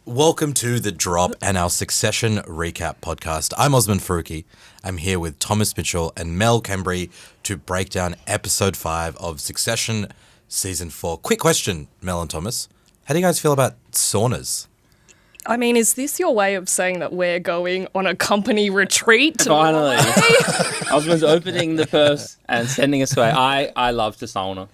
Welcome to The Drop and our Succession Recap podcast. I'm Osman Faruqi. I'm here with Thomas Mitchell and Mel Kembrey to break down episode 5 of Succession season 4. Quick question, Mel and Thomas. How do you guys feel about saunas? I mean, is this your way of saying that we're going on a company retreat? Finally. Osman's opening the purse and sending us away. I love the sauna.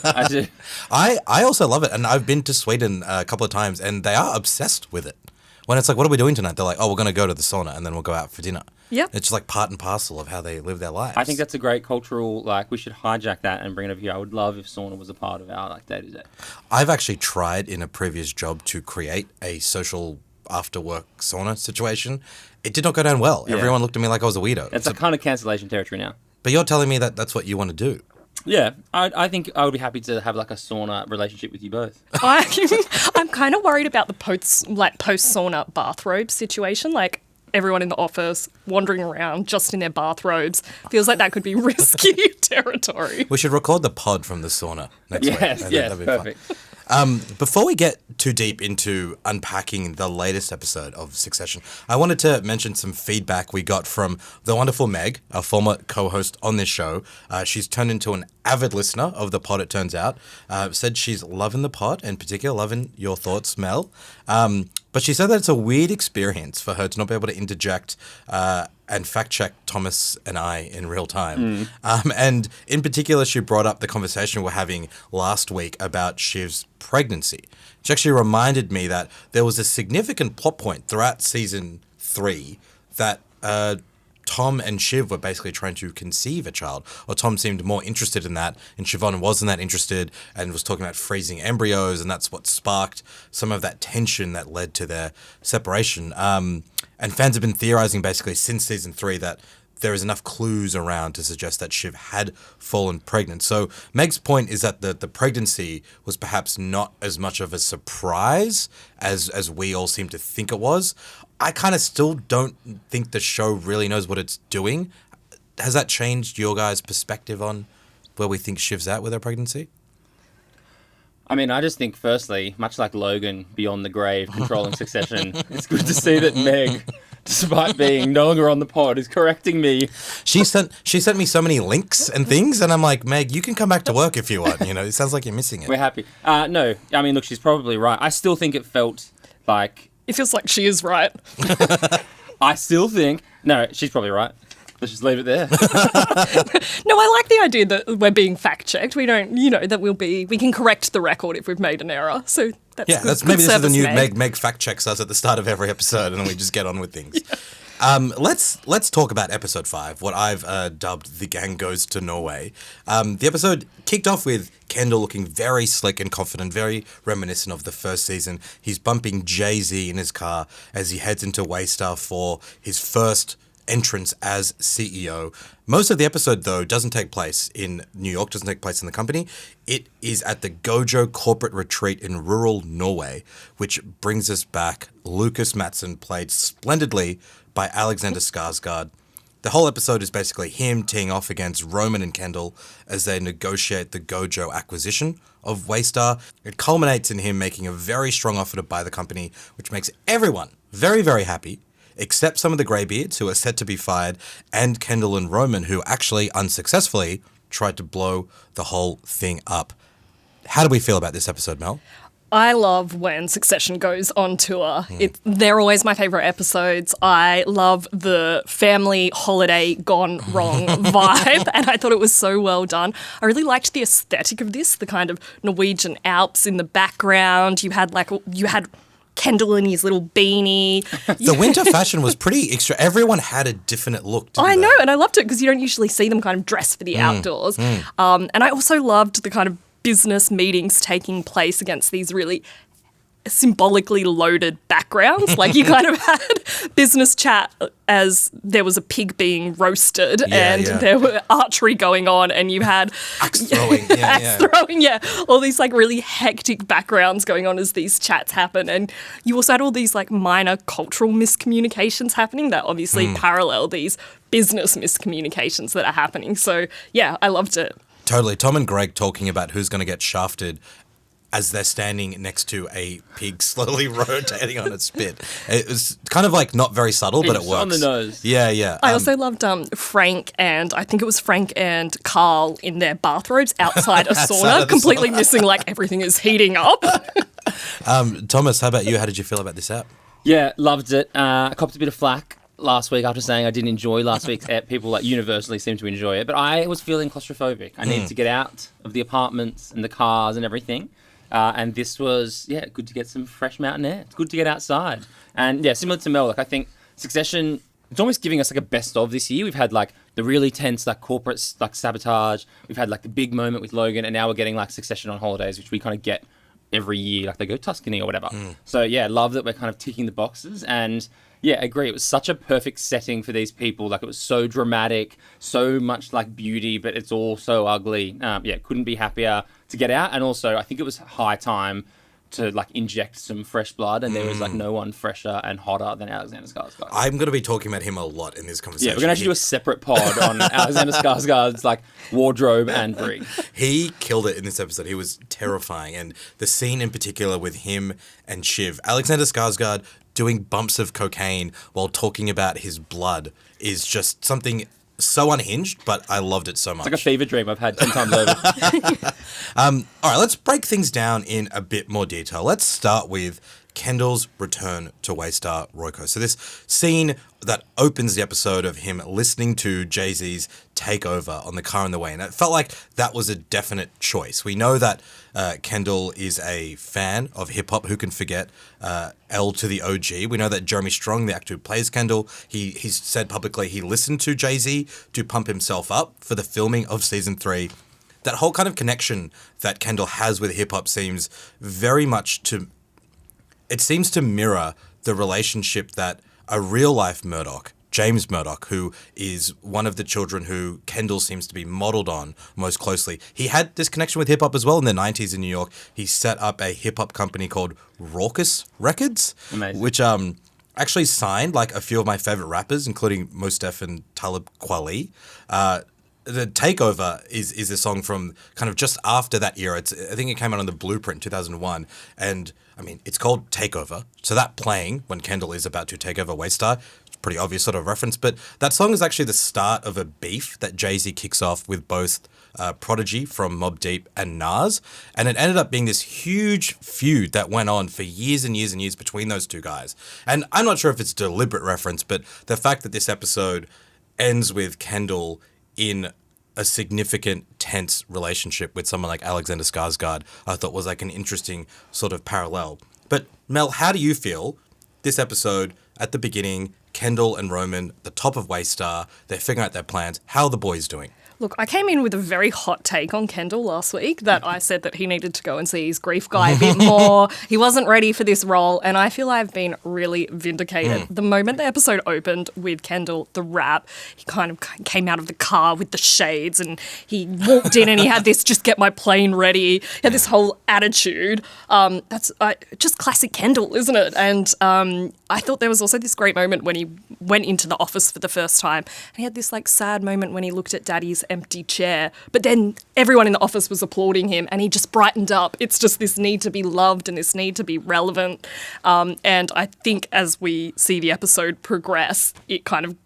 I do. I also love it, and I've been to Sweden a couple of times, and they are obsessed with it. When it's like, what are we doing tonight? They're like, oh, we're going to go to the sauna, and then we'll go out for dinner. Yeah. It's just like part and parcel of how they live their lives. I think that's a great cultural, we should hijack that and bring it over here. I would love if sauna was a part of our, day-to-day. I've actually tried in a previous job to create a social after-work sauna situation. It did not go down well. Yeah. Everyone looked at me like I was a weirdo. It's a kind of cancellation territory now. But you're telling me that that's what you want to do. Yeah, I think I would be happy to have a sauna relationship with you both. I'm kind of worried about the post-sauna bathrobe situation. Like, everyone in the office wandering around just in their bathrobes. Feels like that could be risky territory. We should record the pod from the sauna next week. Yes, That'd be perfect. Fun. Before we get too deep into unpacking the latest episode of Succession, I wanted to mention some feedback we got from the wonderful Meg, our former co-host on this show. She's turned into an avid listener of the pod, it turns out. Said she's loving the pod, in particular, loving your thoughts, Mel. But she said that it's a weird experience for her to not be able to interject and fact-check Thomas and I in real time. And in particular, she brought up the conversation we were having last week about Shiv's pregnancy. She actually reminded me that there was a significant plot point throughout season 3 that Tom and Shiv were basically trying to conceive a child, or Tom seemed more interested in that, and Siobhan wasn't that interested and was talking about freezing embryos, and that's what sparked some of that tension that led to their separation. And fans have been theorizing basically since season 3 that there is enough clues around to suggest that Shiv had fallen pregnant. So Meg's point is that the pregnancy was perhaps not as much of a surprise as we all seem to think it was. I kind of still don't think the show really knows what it's doing. Has that changed your guys' perspective on where we think Shiv's at with her pregnancy? I mean, I just think, firstly, much like Logan beyond the grave controlling Succession, it's good to see that Meg, despite being no longer on the pod, is correcting me. She sent me so many links and things, and I'm like, Meg, you can come back to work if you want. You know, it sounds like you're missing it. We're happy. No, I mean, look, she's probably right. I still think it felt like... It feels like she is right. I still think... No, she's probably right. Let's just leave it there. No, I like the idea that we're being fact-checked. We don't, that we can correct the record if we've made an error. So that's yeah, good, maybe this is the new Meg. Meg fact-checks us at the start of every episode, and then we just get on with things. Yeah. Let's talk about episode 5, what I've dubbed The Gang Goes to Norway. The episode kicked off with Kendall looking very slick and confident, very reminiscent of the first season. He's bumping Jay-Z in his car as he heads into Waystar for his first entrance as CEO. Most of the episode, though, doesn't take place in New York, doesn't take place in the company. It is at the Gojo corporate retreat in rural Norway, which brings us back. Lucas Matsson, played splendidly by Alexander Skarsgård. The whole episode is basically him teeing off against Roman and Kendall as they negotiate the Gojo acquisition of Waystar. It culminates in him making a very strong offer to buy the company, which makes everyone very, very happy, except some of the greybeards who are set to be fired, and Kendall and Roman, who actually unsuccessfully tried to blow the whole thing up. How do we feel about this episode, Mel? I love when Succession goes on tour. They're always my favourite episodes. I love the family holiday gone wrong vibe, and I thought it was so well done. I really liked the aesthetic of this, the kind of Norwegian Alps in the background. You had Kendall in his little beanie. The winter fashion was pretty extra. Everyone had a different look. I know, and I loved it because you don't usually see them kind of dressed for the outdoors. And I also loved the kind of business meetings taking place against these really symbolically loaded backgrounds. Like, you kind of had business chat as there was a pig being roasted and there were archery going on, and you had axe throwing, all these really hectic backgrounds going on as these chats happen. And you also had all these minor cultural miscommunications happening that obviously parallel these business miscommunications that are happening. So yeah, I loved it. Totally. Tom and Greg talking about who's going to get shafted as they're standing next to a pig slowly rotating on its spit. It was kind of like not very subtle, but it works. On the nose. Yeah. I also loved Frank and I think it was Frank and Carl in their bathrobes outside a sauna, completely missing like everything is heating up. Thomas, how about you? How did you feel about this app? Yeah, loved it. I copped a bit of flack last week after saying I didn't enjoy last week's app. People like universally seem to enjoy it, but I was feeling claustrophobic. I needed to get out of the apartments and the cars and everything. And this was, good to get some fresh mountain air. It's good to get outside. And similar to Mel, like I think Succession, it's almost giving us like a best of this year. We've had like the really tense like corporate like sabotage. We've had like the big moment with Logan, and now we're getting like Succession on holidays, which we kind of get every year, like they go Tuscany or whatever. So love that we're kind of ticking the boxes, and agree. It was such a perfect setting for these people. Like it was so dramatic, so much like beauty, but it's all so ugly. Couldn't be happier to get out. And also, I think it was high time to like inject some fresh blood, and there was like no one fresher and hotter than Alexander Skarsgård. I'm going to be talking about him a lot in this conversation. Yeah, we're going to actually do a separate pod on Alexander Skarsgård's like wardrobe and brig. He killed it in this episode. He was terrifying, and the scene in particular with him and Shiv, Alexander Skarsgård doing bumps of cocaine while talking about his blood is just something so unhinged, but I loved it so much. It's like a fever dream I've had 10 times over. All right, let's break things down in a bit more detail. Let's start with Kendall's return to Waystar Royco. So this scene that opens the episode of him listening to Jay-Z's Takeover on the car on the way, and it felt like that was a definite choice. We know that Kendall is a fan of hip-hop. Who can forget L to the OG? We know that Jeremy Strong, the actor who plays Kendall, he's said publicly he listened to Jay-Z to pump himself up for the filming of season 3. That whole kind of connection that Kendall has with hip-hop seems very much to... It seems to mirror the relationship that a real-life Murdoch, James Murdoch, who is one of the children who Kendall seems to be modeled on most closely. He had this connection with hip-hop as well in the 90s in New York. He set up a hip-hop company called Raucous Records, Amazing. which actually signed like a few of my favorite rappers, including Mos Def and Talib Kweli. The Takeover is a song from kind of just after that era. I think it came out on the Blueprint in 2001. And, I mean, it's called Takeover. So that playing when Kendall is about to take over Waystar, it's a pretty obvious sort of reference. But that song is actually the start of a beef that Jay-Z kicks off with both Prodigy from Mobb Deep and Nas. And it ended up being this huge feud that went on for years and years and years between those two guys. And I'm not sure if it's a deliberate reference, but the fact that this episode ends with Kendall in a significant, tense relationship with someone like Alexander Skarsgård, I thought was like an interesting sort of parallel. But Mel, how do you feel this episode at the beginning, Kendall and Roman, the top of Waystar, they're figuring out their plans. How are the boys doing? Look, I came in with a very hot take on Kendall last week that I said that he needed to go and see his grief guy a bit more. He wasn't ready for this role, and I feel I've been really vindicated. The moment the episode opened with Kendall, the rap, he kind of came out of the car with the shades and he walked in and he had this just get my plane ready. He had this whole attitude. That's just classic Kendall, isn't it? And I thought there was also this great moment when he went into the office for the first time and he had this like sad moment when he looked at Daddy's empty chair, but then everyone in the office was applauding him and he just brightened up. It's just this need to be loved and this need to be relevant. And I think as we see the episode progress, it kind of,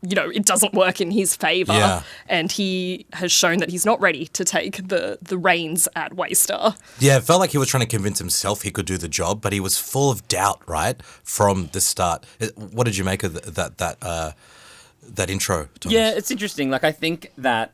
you know, it doesn't work in his favour. Yeah. And he has shown that he's not ready to take the reins at Waystar. Yeah, it felt like he was trying to convince himself he could do the job, but he was full of doubt, right, from the start. What did you make of that intro, Thomas? Yeah, it's interesting. Like, I think that,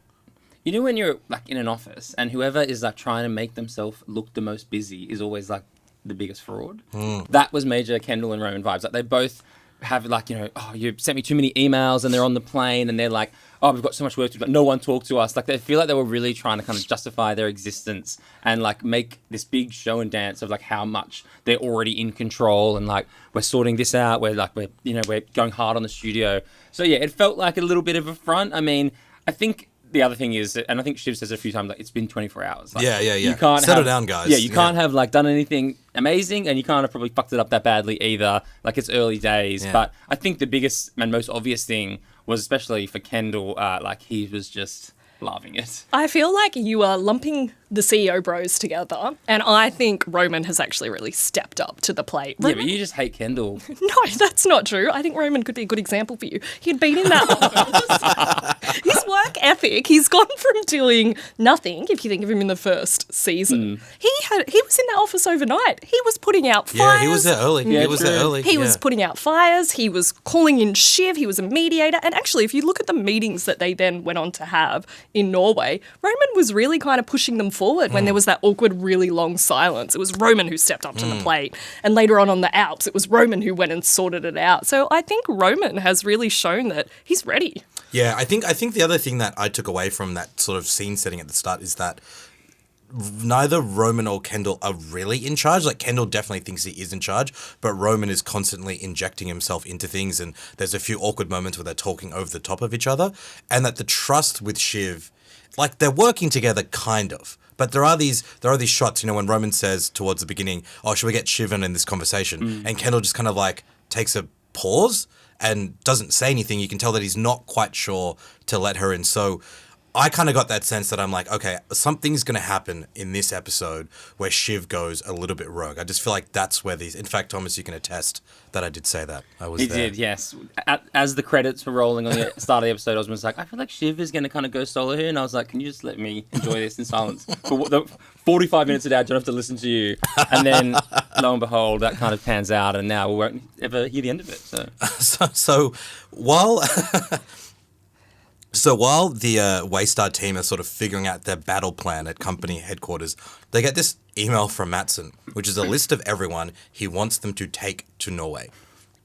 you know, when you're like in an office and whoever is like trying to make themselves look the most busy is always like the biggest fraud. That was major Kendall and Roman vibes. Like, they both have like, you know, oh, you sent me too many emails, and they're on the plane and they're like, oh, we've got so much work to do, but no one talked to us. Like, they feel like they were really trying to kind of justify their existence and like make this big show and dance of like how much they're already in control and like we're sorting this out. We're going hard on the studio. So yeah, it felt like a little bit of a front. I mean, I think the other thing is, and I think Shiv says it a few times, like, it's been 24 hours. Like, Yeah. You can't Settle down, guys. Yeah, you can't have like done anything amazing, and you can't have probably fucked it up that badly either. Like, it's early days. Yeah. But I think the biggest and most obvious thing was, especially for Kendall, like, he was just Loving it. I feel like you are lumping the CEO bros together, and I think Roman has actually really stepped up to the plate. Yeah, but you just hate Kendall. No, that's not true. I think Roman could be a good example for you. He'd been in that office. His work ethic, he's gone from doing nothing, if you think of him in the first season. He was in that office overnight. He was putting out fires. Yeah, he was there early. Yeah, he was there true. early. He was putting out fires. He was calling in Shiv. He was a mediator. And actually, if you look at the meetings that they then went on to have in Norway, Roman was really kind of pushing them forward when there was that awkward, really long silence. It was Roman who stepped up to the plate. And later on the Alps, it was Roman who went and sorted it out. So I think Roman has really shown that he's ready. Yeah, I think the other thing that I took away from that sort of scene setting at the start is that neither Roman or Kendall are really in charge. Like, Kendall definitely thinks he is in charge, but Roman is constantly injecting himself into things, and there's a few awkward moments where they're talking over the top of each other, and that the trust with Shiv, like, they're working together kind of. But there are these shots, you know, when Roman says towards the beginning, "Oh, should we get Shiv in this conversation?" And Kendall just kind of like takes a pause and doesn't say anything. You can tell that he's not quite sure to let her in. So I kind of got that sense that I'm like, okay, something's going to happen in this episode where Shiv goes a little bit rogue. I just feel like that's where these... In fact, Thomas, you can attest that I did say that. I was there. He did, yes. As the credits were rolling on the start of the episode, Osman was like, I feel like Shiv is going to kind of go solo here. And I was like, can you just let me enjoy this in silence? For the 45 minutes of that, I don't have to listen to you. And then, lo and behold, that kind of pans out. And now we won't ever hear the end of it. So while... So while the Waystar team are sort of figuring out their battle plan at company headquarters, they get this email from Matsson, which is a list of everyone he wants them to take to Norway.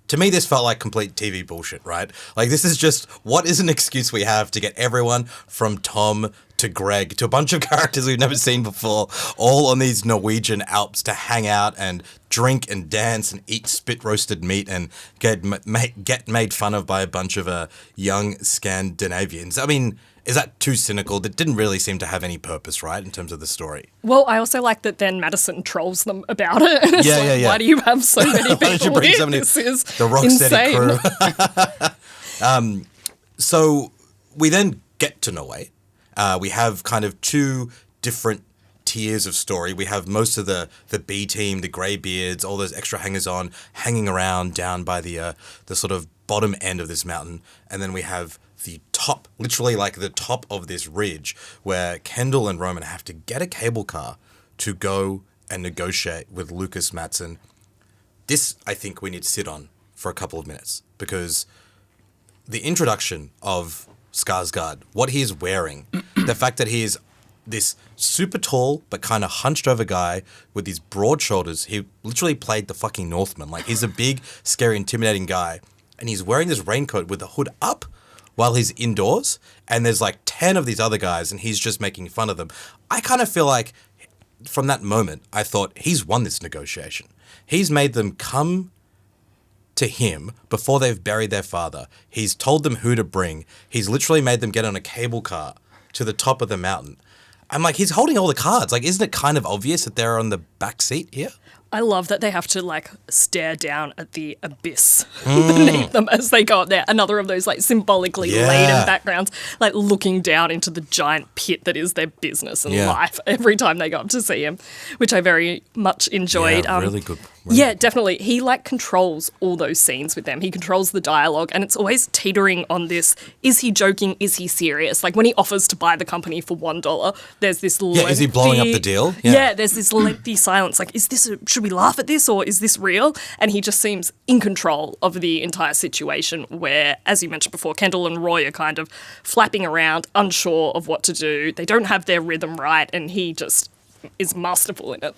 To me, this felt like complete TV bullshit, right? Like, this is just, what is an excuse we have to get everyone from Tom to Greg to a bunch of characters we've never seen before, all on these Norwegian Alps to hang out and drink and dance and eat spit-roasted meat and get made fun of by a bunch of young Scandinavians. I mean, is that too cynical? That didn't really seem to have any purpose, right, in terms of the story. Well, I also like that then Matsson trolls them about it. And it's like, why do you have so many people Why don't you bring here? so many, This is the Rocksteady insane. crew? So we then get to Norway. We have kind of two different tiers of story. We have most of the B team, the greybeards, all those extra hangers-on hanging around down by the sort of bottom end of this mountain. And then we have the top, literally like the top of this ridge, where Kendall and Roman have to get a cable car to go and negotiate with Lucas Matsson. This, I think we need to sit on for a couple of minutes, because the introduction of Skarsgård, what he is wearing, the fact that he is this super tall but kind of hunched over guy with these broad shoulders. He literally played the fucking Northman. Like, he's a big, scary, intimidating guy, and he's wearing this raincoat with the hood up while he's indoors, and there's like 10 of these other guys, and he's just making fun of them. I kind of feel like from that moment, I thought, he's won this negotiation. He's made them come to him before they've buried their father. He's told them who to bring. He's literally made them get on a cable car to the top of the mountain. I'm like, he's holding all the cards. Like, isn't it kind of obvious that they're on the back seat here? I love that they have to like stare down at the abyss beneath them as they go up there. Another of those like symbolically laden backgrounds, like looking down into the giant pit that is their business and life every time they go up to see him, which I very much enjoyed. Yeah, really good. Definitely. He like controls all those scenes with them. He controls the dialogue, and it's always teetering on this, is he joking? Is he serious? Like when he offers to buy the company for $1, there's this lengthy... is he blowing up the deal? Yeah, there's this lengthy silence. Like, should we laugh at this, or is this real? And he just seems in control of the entire situation, where, as you mentioned before, Kendall and Roy are kind of flapping around, unsure of what to do. They don't have their rhythm right, and he just is masterful in it.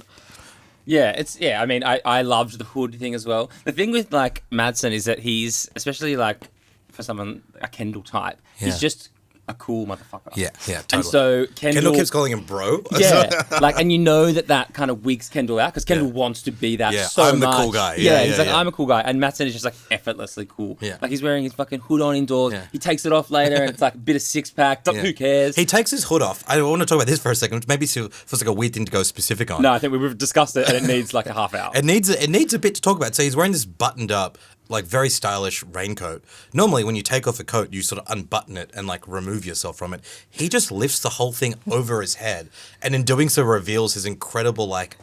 Yeah, I mean, I loved the hood thing as well. The thing with like Matsson is that he's, especially like for someone, a Kendall type, he's just a cool motherfucker. Yeah, totally. And so Kendall keeps calling him bro. Yeah, like, and you know that kind of wigs Kendall out, because Kendall wants to be that so I'm much. the cool guy. He's like, I'm a cool guy. And Matsson is just like effortlessly cool. Yeah. Like, he's wearing his fucking hood on indoors. Yeah. He takes it off later and it's like a bit of six-pack. Who cares? He takes his hood off. I want to talk about this for a second, which maybe feels like a weird thing to go specific on. No, I think we've discussed it, and it needs like a half hour. It needs a bit to talk about. So he's wearing this buttoned up like very stylish raincoat. Normally when you take off a coat, you sort of unbutton it and like remove yourself from it. He just lifts the whole thing over his head, and in doing so reveals his incredible like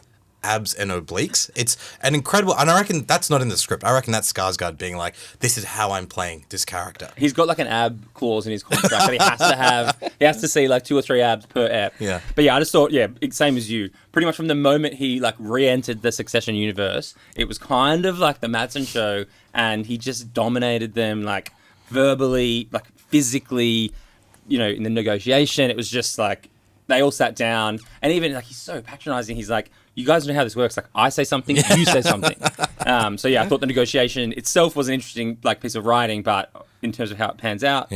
abs and obliques. It's an incredible, and I reckon that's not in the script. I reckon that's Skarsgård being like, this is how I'm playing this character. He's got like an ab clause in his contract that he has to have. He has to see like 2 or 3 abs per ep. Yeah. But yeah, I just thought, same as you. Pretty much from the moment he like re-entered the Succession universe, it was kind of like the Matsson show, and he just dominated them like verbally, like physically, in the negotiation. It was just like they all sat down, and even like he's so patronizing. He's like, you guys know how this works. Like, I say something, you say something. So yeah, I thought the negotiation itself was an interesting like piece of writing, but in terms of how it pans out,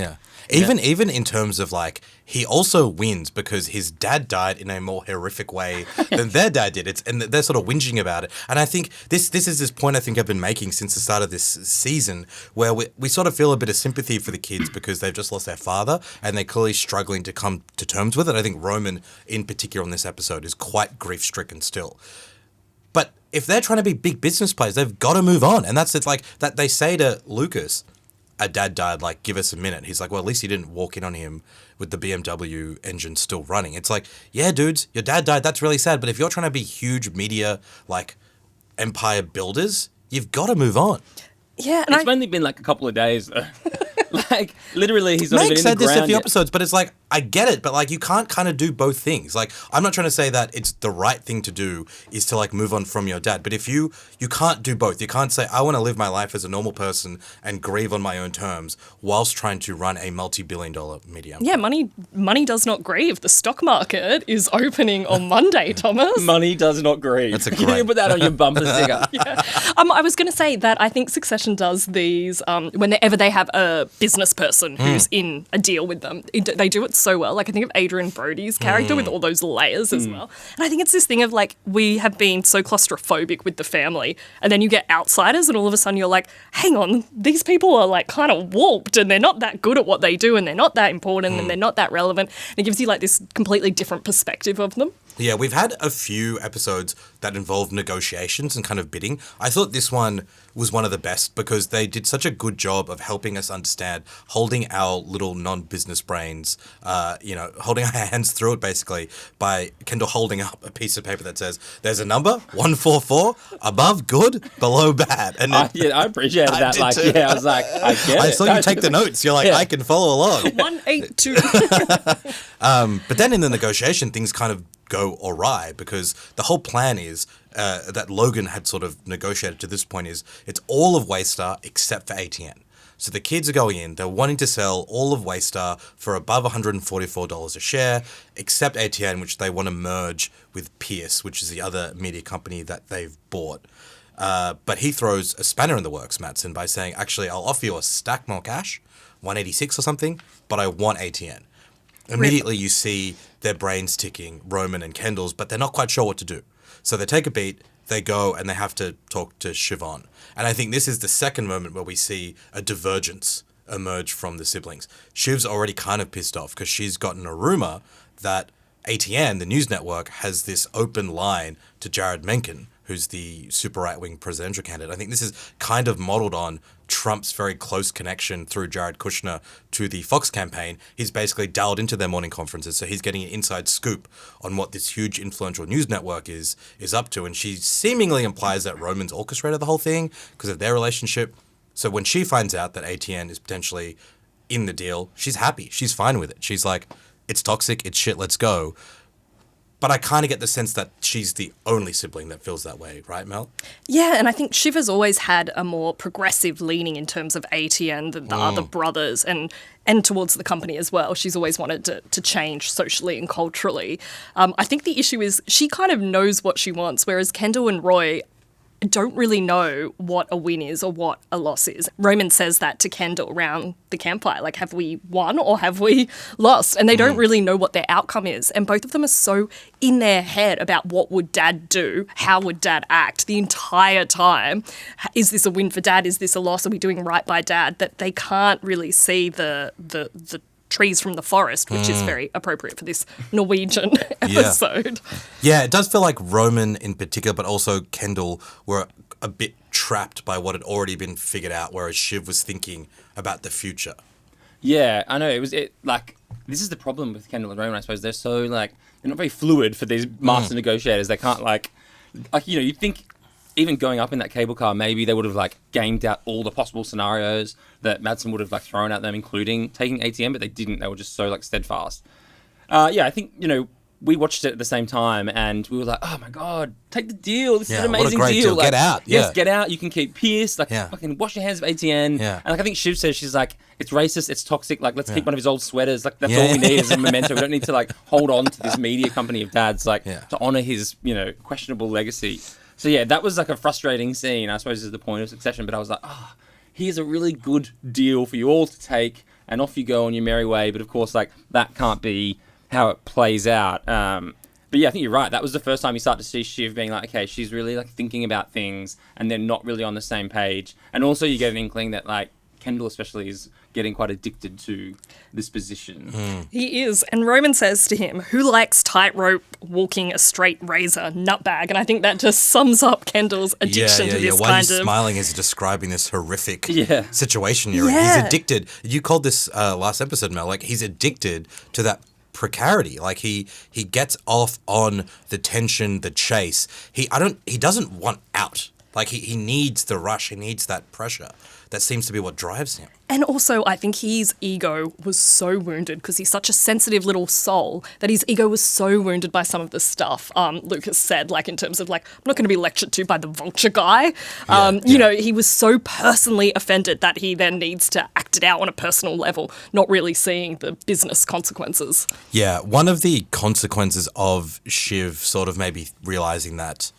even in terms of like, he also wins because his dad died in a more horrific way than their dad did. And they're sort of whinging about it. And I think this is this point I think I've been making since the start of this season, where we sort of feel a bit of sympathy for the kids because they've just lost their father and they're clearly struggling to come to terms with it. I think Roman in particular on this episode is quite grief-stricken still. But if they're trying to be big business players, they've got to move on. And that's it's like that they say to Lucas, a dad died, like, give us a minute. He's like, well, at least he didn't walk in on him with the BMW engine still running. It's like, yeah, dudes, your dad died. That's really sad. But if you're trying to be huge media, like, empire builders, you've got to move on. Yeah. And it's only been like a couple of days, though. Like, literally, he's not Meg even in the said this ground a few yet. episodes, but it's like, I get it, but like, you can't kind of do both things. Like, I'm not trying to say that it's the right thing to do is to like move on from your dad, but if you can't do both. You can't say, I want to live my life as a normal person and grieve on my own terms whilst trying to run a multi-billion-dollar media empire. Yeah, money does not grieve. The stock market is opening on Monday, Thomas. Money does not grieve. That's a You great- can put that on your bumper sticker. I was going to say that I think Succession does these whenever they have a business person who's in a deal with them. They do it so well. Like, I think of Adrian Brody's character with all those layers as well. And I think it's this thing of like, we have been so claustrophobic with the family, and then you get outsiders and all of a sudden you're like, hang on, these people are like kind of warped and they're not that good at what they do and they're not that important and they're not that relevant. And it gives you like this completely different perspective of them. Yeah, we've had a few episodes that involved negotiations and kind of bidding. I thought this one was one of the best because they did such a good job of helping us understand, holding our little non-business brains, holding our hands through it basically by Kendall holding up a piece of paper that says, there's a number, 144, above good, below bad. And I appreciated that. did Like, too. yeah, I was like, I get it. I saw you take the notes. You're like, Yeah. I can follow along. 182. But then in the negotiation, things kind of go awry because the whole plan is that Logan had sort of negotiated to this point is it's all of Waystar except for ATN. So the kids are going in, they're wanting to sell all of Waystar for above $144 a share, except ATN, which they want to merge with Pierce, which is the other media company that they've bought. But he throws a spanner in the works, Matsson, by saying, actually, I'll offer you a stack more cash, 186 or something, but I want ATN. Immediately you see their brains ticking, Roman and Kendall's, but they're not quite sure what to do. So they take a beat, they go, and they have to talk to Siobhan. And I think this is the second moment where we see a divergence emerge from the siblings. Shiv's already kind of pissed off because she's gotten a rumor that ATN, the news network, has this open line to Jared Mencken, who's the super right-wing presidential candidate. I think this is kind of modeled on Trump's very close connection through Jared Kushner to the Fox campaign. He's basically dialed into their morning conferences, so he's getting an inside scoop on what this huge influential news network is up to. And she seemingly implies that Roman's orchestrated the whole thing because of their relationship. So when she finds out that ATN is potentially in the deal, she's happy. She's fine with it. She's like, it's toxic, it's shit, let's go. But I kind of get the sense that she's the only sibling that feels that way, right, Mel? Yeah, and I think Shiv has always had a more progressive leaning in terms of ATN than the other brothers and towards the company as well. She's always wanted to change socially and culturally. I think the issue is she kind of knows what she wants, whereas Kendall and Roy don't really know what a win is or what a loss is. Roman says that to Kendall around the campfire, like, have we won or have we lost? And they don't really know what their outcome is. And both of them are so in their head about what would dad do, how would dad act the entire time. Is this a win for dad? Is this a loss? Are we doing right by dad? That they can't really see the trees from the forest, which is very appropriate for this Norwegian episode. Yeah, it does feel like Roman in particular, but also Kendall, were a bit trapped by what had already been figured out, whereas Shiv was thinking about the future. Yeah, I know. This is the problem with Kendall and Roman, I suppose. They're so, like, they're not very fluid for these master negotiators. They can't, like, you'd think even going up in that cable car, maybe they would have, like, gamed out all the possible scenarios that Matsson would have, like, thrown at them, including taking ATM, but they didn't. They were just so, like, steadfast. I think, we watched it at the same time and we were like, oh my God, take the deal. This is an amazing what a great deal. Like, get out. Yes, get out. You can keep Pierce. Like, Yeah. fucking wash your hands of ATN. Yeah. And like, I think Shiv says, she's like, it's racist, it's toxic. Like, let's keep one of his old sweaters. Like, that's all we need as a memento. We don't need to, like, hold on to this media company of Dad's, like, to honor his, questionable legacy. So yeah, that was like a frustrating scene, I suppose is the point of Succession. But I was like, here's a really good deal for you all to take and off you go on your merry way. But of course, like, that can't be how it plays out. But yeah, I think you're right. That was the first time you start to see Shiv being like, okay, she's really like thinking about things and they're not really on the same page. And also you get an inkling that like Kendall especially is getting quite addicted to this position. He is. And Roman says to him, who likes tightrope walking a straight razor, nutbag? And I think that just sums up Kendall's addiction to this Why kind he's of... smiling as he's describing this horrific situation you're in. Yeah. He's addicted. You called this last episode, Mel, like he's addicted to that precarity. Like he gets off on the tension, the chase. He doesn't want out. Like he needs the rush. He needs that pressure. That seems to be what drives him. And also, I think his ego was so wounded because he's such a sensitive little soul that his ego was so wounded by some of the stuff Lucas said, like in terms of like, I'm not going to be lectured to by the vulture guy. He was so personally offended that he then needs to act it out on a personal level, not really seeing the business consequences. Yeah, one of the consequences of Shiv sort of maybe realizing that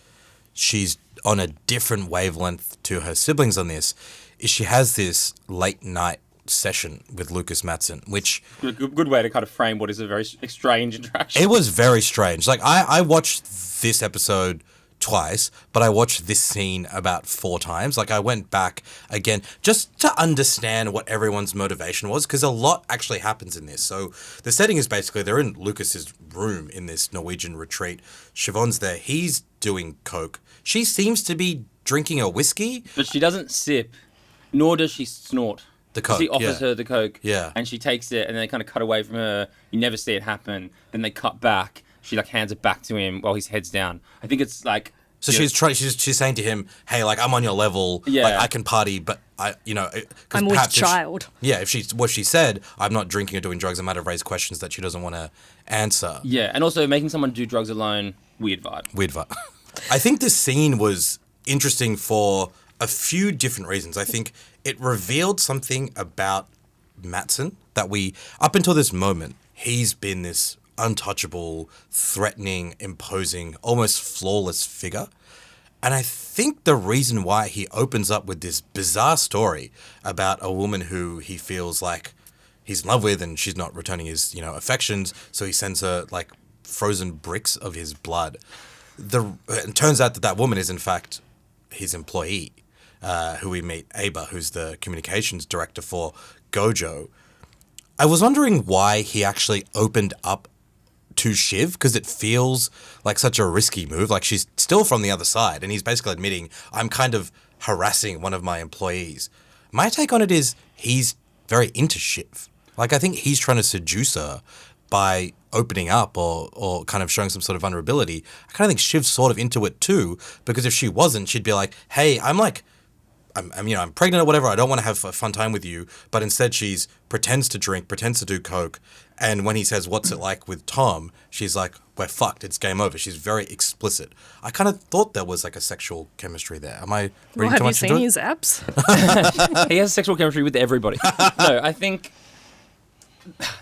she's on a different wavelength to her siblings on this is she has this late night session with Lucas Matsson, which... Good way to kind of frame what is a very strange interaction. It was very strange. Like, I watched this episode twice, but I watched this scene about 4 times. Like, I went back again just to understand what everyone's motivation was, because a lot actually happens in this. So the setting is basically they're in Lucas's room in this Norwegian retreat. Siobhan's there. He's doing coke. She seems to be drinking a whiskey. But she doesn't sip, nor does she snort. The coke, he offers her the coke, Yeah. and she takes it, and then they kind of cut away from her. You never see it happen. Then they cut back. She like hands it back to him while his head's down. I think it's like... So she's saying to him, hey, like, I'm on your level. Yeah. Like, I can party, but I'm with child. If what she said, I'm not drinking or doing drugs, I might have raised questions that she doesn't want to answer. Yeah, and also making someone do drugs alone, weird vibe. I think this scene was interesting for a few different reasons. I think it revealed something about Matsson that up until this moment, he's been this untouchable, threatening, imposing, almost flawless figure. And I think the reason why he opens up with this bizarre story about a woman who he feels like he's in love with and she's not returning his, affections, so he sends her like frozen bricks of his blood. It turns out that woman is in fact his employee, who we meet, Aba, who's the communications director for Gojo. I was wondering why he actually opened up to Shiv, because it feels like such a risky move. Like, she's still from the other side, and he's basically admitting, I'm kind of harassing one of my employees. My take on it is he's very into Shiv. Like, I think he's trying to seduce her by opening up or kind of showing some sort of vulnerability. I kind of think Shiv's sort of into it too, because if she wasn't, she'd be like, hey, I'm pregnant or whatever. I don't want to have a fun time with you. But instead, she's pretends to drink, pretends to do coke. And when he says, what's it like with Tom? She's like, we're fucked. It's game over. She's very explicit. I kind of thought there was like a sexual chemistry there. Am I reading too much into it? Have you seen his abs? He has sexual chemistry with everybody. No, I think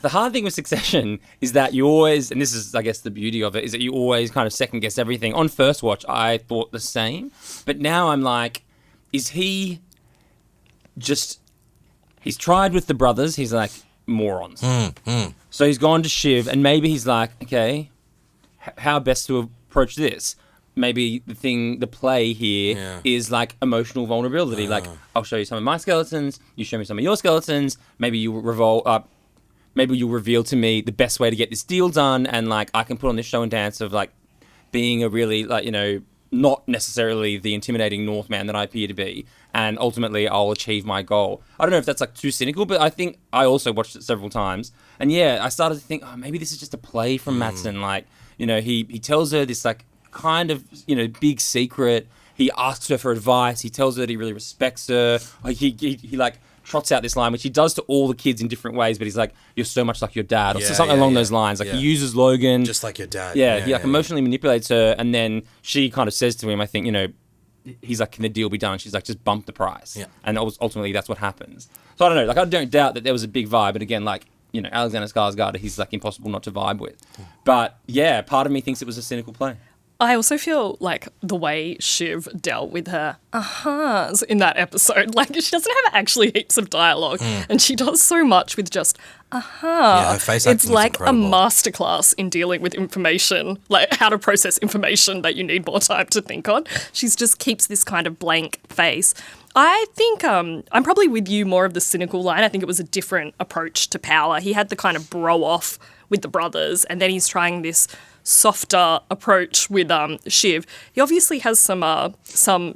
the hard thing with Succession is that you always, and this is, I guess, the beauty of it, is that you always kind of second guess everything. On first watch, I thought the same. But now I'm like, is he just... He's tried with the brothers. He's like, morons. So he's gone to Shiv, and maybe he's like, okay, how best to approach this? Maybe the play here is like emotional vulnerability. Like, I'll show you some of my skeletons, you show me some of your skeletons, maybe you'll reveal to me the best way to get this deal done, and like, I can put on this show and dance of like being a really, like, not necessarily the intimidating Northman that I appear to be, and ultimately I'll achieve my goal. I don't know if that's like too cynical, but I think I also watched it several times, and yeah, I started to think, oh, maybe this is just a play from Matsson. Like, you know, he tells her this like kind of, you know, big secret. He asks her for advice. He tells her that he really respects her. Like he like trots out this line, which he does to all the kids in different ways, but he's like, "You're so much like your dad," or something along those lines. Like he uses Logan, just like your dad. Yeah, he like emotionally manipulates her, and then she kind of says to him, I think, you know, he's like, "Can the deal be done?" She's like, "Just bump the price." Yeah. And ultimately, that's what happens. So I don't know. Like I don't doubt that there was a big vibe, but again, like, you know, Alexander Skarsgård, he's like impossible not to vibe with. But yeah, part of me thinks it was a cynical play. I also feel like the way Shiv dealt with her ahas in that episode, like she doesn't have actually heaps of dialogue, and she does so much with just aha. Yeah, her face acting it's like is incredible. a masterclass in dealing with information, like how to process information that you need more time to think on. She just keeps this kind of blank face. I think I'm probably with you more of the cynical line. I think it was a different approach to power. He had the kind of bro off with the brothers, and then he's trying this softer approach with Shiv. He obviously has he obviously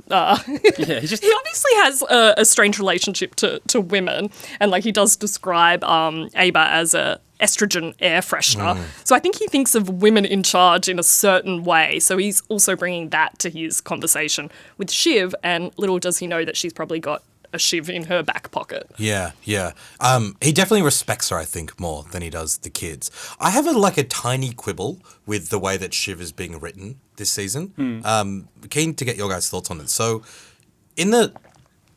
has a strange relationship to women, and like he does describe Ava as a estrogen air freshener. So I think he thinks of women in charge in a certain way. So he's also bringing that to his conversation with Shiv, and little does he know that she's probably got a Shiv in her back pocket. Yeah. He definitely respects her, I think, more than he does the kids. I have a tiny quibble with the way that Shiv is being written this season. Keen to get your guys' thoughts on it. So, in the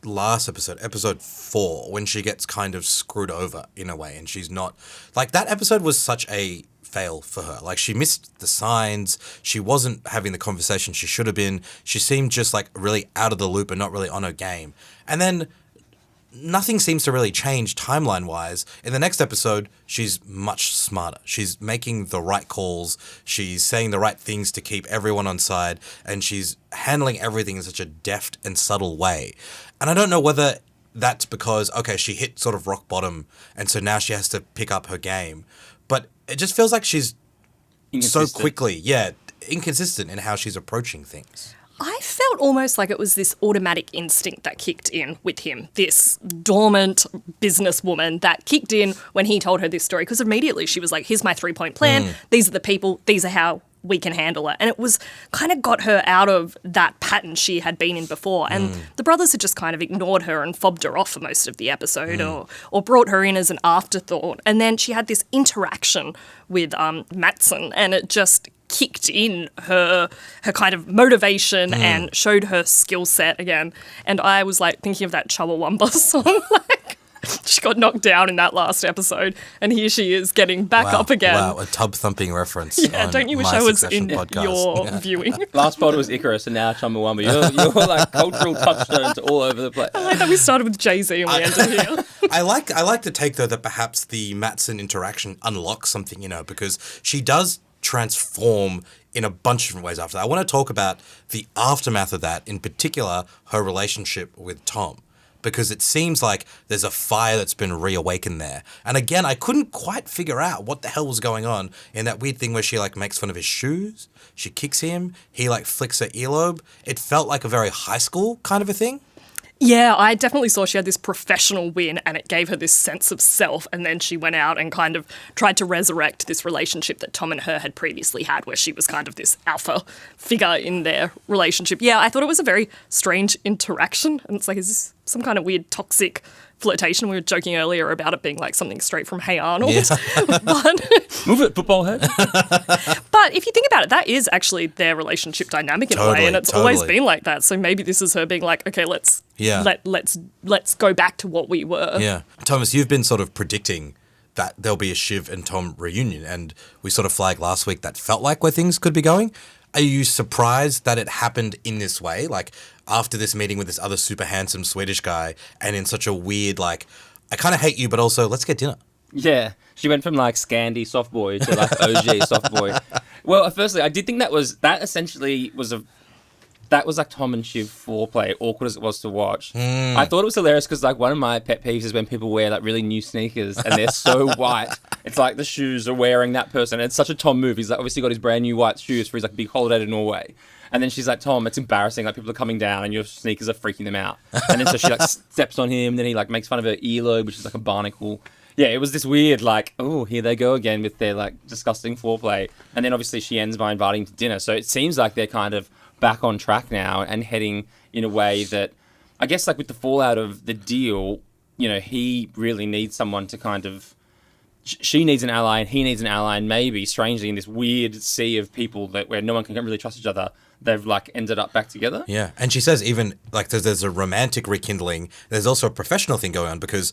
last episode 4, when she gets kind of screwed over in a way, and she's not like that episode was such a fail for her. Like she missed the signs. She wasn't having the conversation she should have been. She seemed just like really out of the loop and not really on her game. And then nothing seems to really change timeline wise. In the next episode, she's much smarter. She's making the right calls. She's saying the right things to keep everyone on side, and she's handling everything in such a deft and subtle way. And I don't know whether that's because, okay, she hit sort of rock bottom, and so now she has to pick up her game. But it just feels like she's so quickly, inconsistent in how she's approaching things. I felt almost like it was this automatic instinct that kicked in with him, this dormant businesswoman that kicked in when he told her this story, because immediately she was like, here's my 3-point plan, these are the people, these are how we can handle it. And it was kind of got her out of that pattern she had been in before. And the brothers had just kind of ignored her and fobbed her off for most of the episode or brought her in as an afterthought. And then she had this interaction with Matsson, and it just kicked in her kind of motivation and showed her skill set again. And I was like thinking of that Chumbawamba song, like she got knocked down in that last episode, and here she is getting back up again. Wow, a tub thumping reference. Yeah, don't you wish I was in podcast. your viewing? Last pod was Icarus, and now Chumbawamba. You're like cultural touchstones all over the place. I like that we started with Jay-Z and we ended here. I like the take though that perhaps the Matsson interaction unlocks something, because she does transform in a bunch of different ways after that. I want to talk about the aftermath of that, in particular her relationship with Tom, because it seems like there's a fire that's been reawakened there. And again, I couldn't quite figure out what the hell was going on in that weird thing where she like makes fun of his shoes, she kicks him, he like flicks her earlobe. It felt like a very high school kind of a thing. Yeah, I definitely saw she had this professional win, and it gave her this sense of self, and then she went out and kind of tried to resurrect this relationship that Tom and her had previously had, where she was kind of this alpha figure in their relationship. Yeah, I thought it was a very strange interaction, and it's like, is this some kind of weird toxic flirtation? We were joking earlier about it being like something straight from Hey Arnold. Yeah. But, move it, football head. But if you think about it, that is actually their relationship dynamic in a way, and it's always been like that. So maybe this is her being like, okay, let's go back to what we were. Yeah. Thomas, you've been sort of predicting that there'll be a Shiv and Tom reunion, and we sort of flagged last week that felt like where things could be going. Are you surprised that it happened in this way? Like, after this meeting with this other super handsome Swedish guy, and in such a weird, like, I kind of hate you, but also let's get dinner. Yeah. She went from, like, Scandi soft boy to, like, OG soft boy. Well, firstly, I did think that was like Tom and Shiv foreplay, awkward as it was to watch. I thought it was hilarious because like one of my pet peeves is when people wear like really new sneakers and they're so white. It's like the shoes are wearing that person. And it's such a Tom move. He's like obviously got his brand new white shoes for his like big holiday to Norway. And then she's like, Tom, it's embarrassing. Like, people are coming down and your sneakers are freaking them out. And then so she, like, steps on him. Then he, like, makes fun of her earlobe, which is, like, a barnacle. Yeah, it was this weird, like, oh, here they go again with their, like, disgusting foreplay. And then, obviously, she ends by inviting him to dinner. So it seems like they're kind of back on track now and heading in a way that, I guess, like, with the fallout of the deal, you know, he really needs someone to kind of... She needs an ally and he needs an ally, and maybe, strangely, in this weird sea of people where no one can really trust each other, they've, like, ended up back together. Yeah, and she says even, like, there's a romantic rekindling. There's also a professional thing going on because